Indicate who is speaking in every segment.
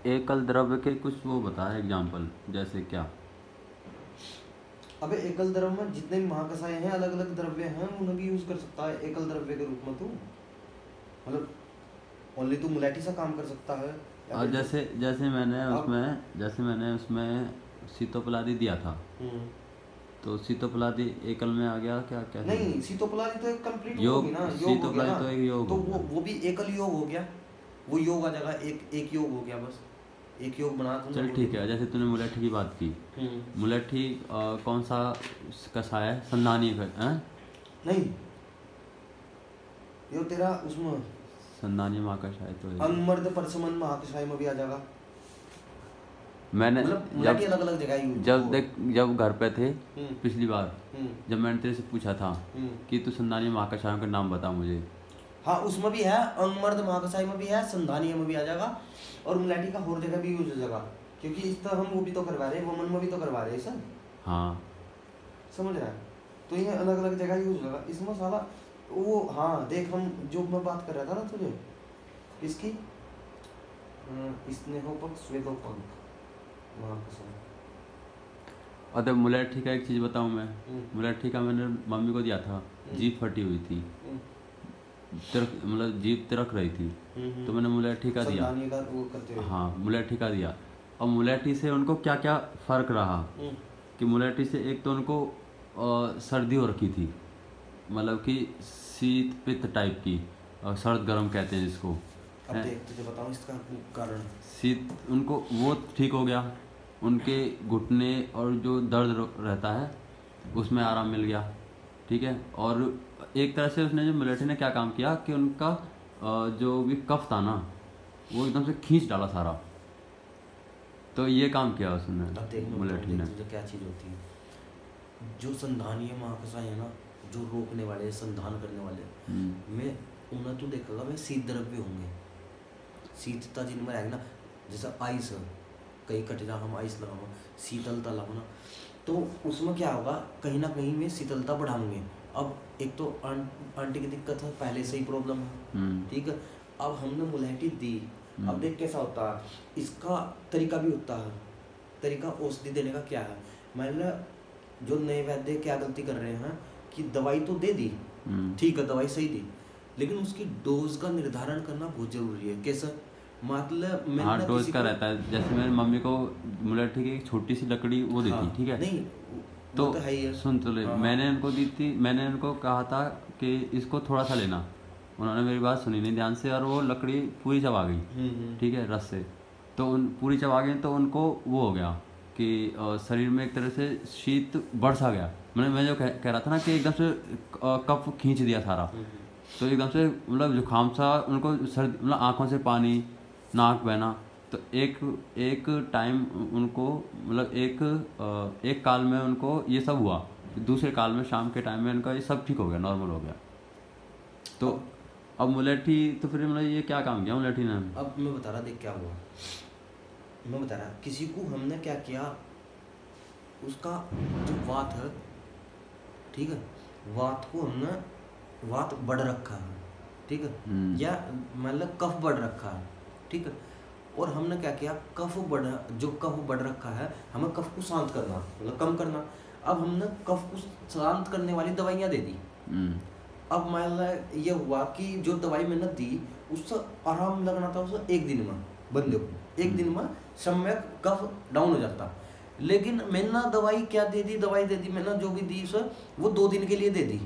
Speaker 1: एकल द्रव्य के कुछ वो बता एग्जाम्पल, जैसे क्या?
Speaker 2: अबे एकल द्रव्य में जितने भी महाकषाय हैं, अलग अलग द्रव्य हैं, उन्हें भी यूज कर सकता है एकल द्रव्य के रूप में। तू मतलब ओनली तू मुलेठी सा काम कर सकता है।
Speaker 1: और जैसे जैसे मैंने उसमें सीतोपलादी दिया था, तो सीतोपलादी एकल में आ गया क्या? क्या
Speaker 2: नहीं, सीतोपलादी तो एक कंप्लीट
Speaker 1: योग
Speaker 2: होगी ना, योग हो गया ना,
Speaker 1: तो एक योग
Speaker 2: तो वो भी एकल योग हो गया। वो योग आ जाएगा, एक योग हो गया, बस एक योग बना।
Speaker 1: चल ठीक है। जैसे तूने मुलेठी की बात की, मुलेठी कौन सा कषाय है? संधानीय है?
Speaker 2: नहीं, ये तेरा उसमें
Speaker 1: संधानीय महाकषाय तो है।
Speaker 2: अंगमर्द परसमन महाकषाय में भी आ जाएगा।
Speaker 1: मैंने
Speaker 2: जब अलग अलग जगह
Speaker 1: जब घर पे थे पिछली बार, जब मैंने तेरे से पूछा था कि तू संधानीय महाकषायों का नाम बता मुझे,
Speaker 2: हाँ उसमें भी है, अंगमर्द महाकषाय में भी है, संधानीय में भी आ जाएगा, और मुलेठी का और जगह भी यूज हो जाएगा, क्योंकि इस तरह हम वो भी तो करवा रहे हैं, वमन में भी तो करवा रहे हैं सर।
Speaker 1: हाँ
Speaker 2: समझ रहा है? तो ये अलग अलग जगह यूज होगा इसमें साला। वो हाँ देख, हम जो मैं बात कर रहा था ना तुझे, इसकी स्नेहोपक स्वेदोपक महाकषाय।
Speaker 1: और मुलेठी का एक चीज़ बताऊँ मैं, मुलेठी का मैंने मम्मी को दिया था, जीभ फटी हुई थी, मतलब जीभ तिरक रही थी, तो मैंने मुलेठी का दिया। हाँ मुलेठी का दिया। और मुलेठी से उनको क्या क्या फ़र्क रहा कि मुलेठी से एक तो उनको सर्दी हो रखी थी, मतलब कि शीत पित्त टाइप की, और सर्द गर्म कहते हैं जिसको।
Speaker 2: अब देख तुझे बताऊँ इसका कारण।
Speaker 1: शीत उनको वो ठीक हो गया, उनके घुटने और जो दर्द रहता है उसमें आराम मिल गया, ठीक है। और एक तरह से उसने जो मुलेठी ने क्या काम किया कि उनका जो भी कफ था ना वो एकदम से खींच डाला सारा, तो ये काम किया उसने मुलेठी ने।
Speaker 2: क्या चीज़ होती है जो संधानीय महाकषाय है ना, जो रोकने वाले, संधान करने वाले में उन्हें तो देखेगा मैं शीत द्रव्य होंगे, शीतता जिनमें आएगी ना, जैसे आइस, कहीं कटजा हम आइस लगाओ, शीतलता लगाओ ना, तो उसमें क्या होगा, कहीं ना कहीं में शीतलता बढ़ाएंगे। अब एक तो आंटी की दिक्कत है, पहले से ही प्रॉब्लम है, ठीक है। अब हमने मुलेठी दी, अब देख कैसा होता है, इसका तरीका भी होता है। तरीका औषधि देने का क्या है, मैंने जो नए वैद्य क्या गलती कर रहे हैं कि दवाई तो दे दी, ठीक है दवाई सही दी, लेकिन उसकी डोज का निर्धारण करना बहुत जरूरी है। कैसा मतलब
Speaker 1: हाँ डोज का रहता है। जैसे मेरी मम्मी को मुलेठी की एक छोटी सी लकड़ी वो दी थी, ठीक है,
Speaker 2: नहीं
Speaker 1: तो
Speaker 2: है ही है।
Speaker 1: सुन तो ले, मैंने उनको दी थी, मैंने उनको कहा था कि इसको थोड़ा सा लेना, उन्होंने मेरी बात सुनी नहीं ध्यान से, और वो लकड़ी पूरी चबा गई, ठीक है, रस से, तो पूरी चबा गई, तो उनको वो हो गया कि शरीर में एक तरह से शीत बढ़ सा गया। मैं जो कह रहा था ना कि एकदम से कफ खींच दिया सारा, तो एकदम से मतलब जुकाम सा उनको, सर्दी मतलब आँखों से पानी, नाक बहना। तो एक टाइम उनको मतलब एक काल में उनको ये सब हुआ, दूसरे काल में शाम के टाइम में उनका ये सब ठीक हो गया, नॉर्मल हो गया। तो अब मुलेठी तो फिर मतलब ये क्या काम किया मुलेठी ने?
Speaker 2: अब मैं बता रहा देख क्या हुआ, मैं बता रहा किसी को हमने क्या किया, उसका जो वात है, ठीक है, वात को हमने, वात बढ़ रखा है, ठीक है, या मतलब कफ बढ़ रखा है, ठीक है, और हमने क्या किया, जो कफ बढ़ रखा है हमें कफ को शांत करना, मतलब कम करना। अब हमने कफ को शांत करने वाली दवाइयाँ दे दी। अब मतलब ये हुआ कि जो दवाई मैंने दी उससे आराम लगना था, उसे एक दिन में बंदे को, एक दिन में सम्यक कफ डाउन हो जाता। लेकिन मैंने दवाई क्या दे दी, मैंने जो भी दी उसे वो 2 दिन के लिए दे दी,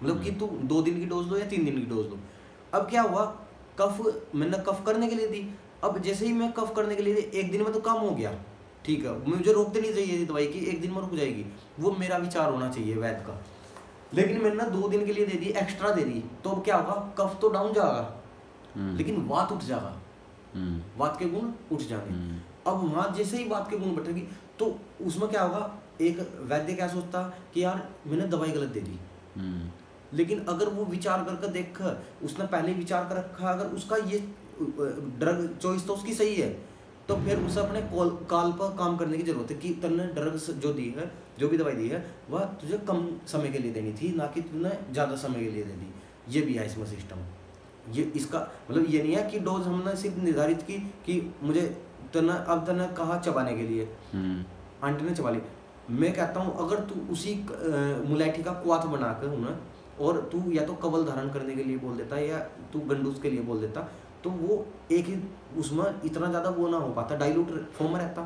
Speaker 2: मतलब कि तू 2 दिन की डोज लो या 3 दिन की डोज लो। अब क्या हुआ, मैंने कफ करने के लिए दी, अब जैसे ही मैं कफ करने के लिए दी, एक दिन में तो कम हो गया, ठीक है, मुझे रोकते नहीं चाहिए थी दवाई की, एक दिन में रुक जाएगी, वो मेरा विचार होना चाहिए वैद्य का। लेकिन मैंने 2 दिन के लिए दे दी, एक्स्ट्रा दे दी, तो अब क्या होगा, कफ तो डाउन जाएगा लेकिन वात उठ जाएगा, वात के गुण उठ जाएंगे। अब वहां जैसे ही वात के गुण बढ़ेगी तो उसमें क्या होगा, एक वैद्य क्या सोचता कि यार मैंने दवाई गलत दे दी, लेकिन अगर वो विचार करके देख, उसने पहले विचार कर रखा, अगर उसका ये ड्रग चॉइस तो उसकी सही है, तो फिर उसे अपने काल पर काम करने की जरूरत है कि तुमने ड्रग्स जो दी है, जो भी दवाई दी है, वह तुझे कम समय के लिए देनी थी, ना कि तुमने ज़्यादा समय के लिए दे दी। ये भी है इसमें सिस्टम। ये इसका मतलब ये नहीं है कि डोज हमने सिर्फ निर्धारित की कि मुझे तना अब तना कहा चबाने के लिए, आंटी ने चबा ली। मैं कहता हूँ अगर तू उसी मुलायठी का क्वाथ बनाकर ना, और तू या तो कवल धारण करने के लिए बोल देता या तू गंडूस के लिए बोल देता, तो वो एक ही उसमें इतना ज़्यादा वो ना हो पाता, डाइल्यूट फॉर्म में रहता,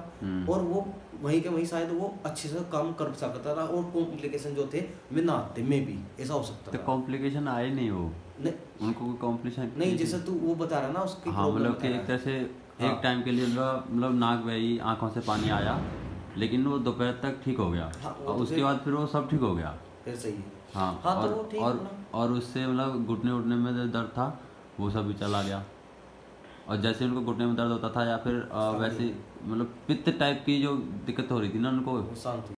Speaker 2: और वो वहीं के वहीं शायद वो अच्छे से काम कर सकता था, और कॉम्प्लिकेशन जो थे वे ना आते, में भी ऐसा हो सकता था।
Speaker 1: तो कॉम्प्लिकेशन आए नहीं, वो
Speaker 2: नहीं
Speaker 1: उनको कोई कॉम्प्लिकेशन
Speaker 2: नहीं, जैसे तू वो बता रहा ना उसकी
Speaker 1: हाँ, मतलब कि एक तरह से एक टाइम के लिए मतलब नाक बही, आंखों से पानी आया, लेकिन वो दोपहर तक ठीक हो गया। और उसके बाद फिर वो सब ठीक हो गया,
Speaker 2: फिर सही है।
Speaker 1: हाँ,
Speaker 2: हाँ, तो वो ठीक है ना।
Speaker 1: और उससे मतलब घुटने उठने में जो दर्द था वो सब भी चला गया। और जैसे उनको घुटने में दर्द होता था या फिर वैसे मतलब पित्त टाइप की जो दिक्कत हो रही थी ना उनको,
Speaker 2: वो शांत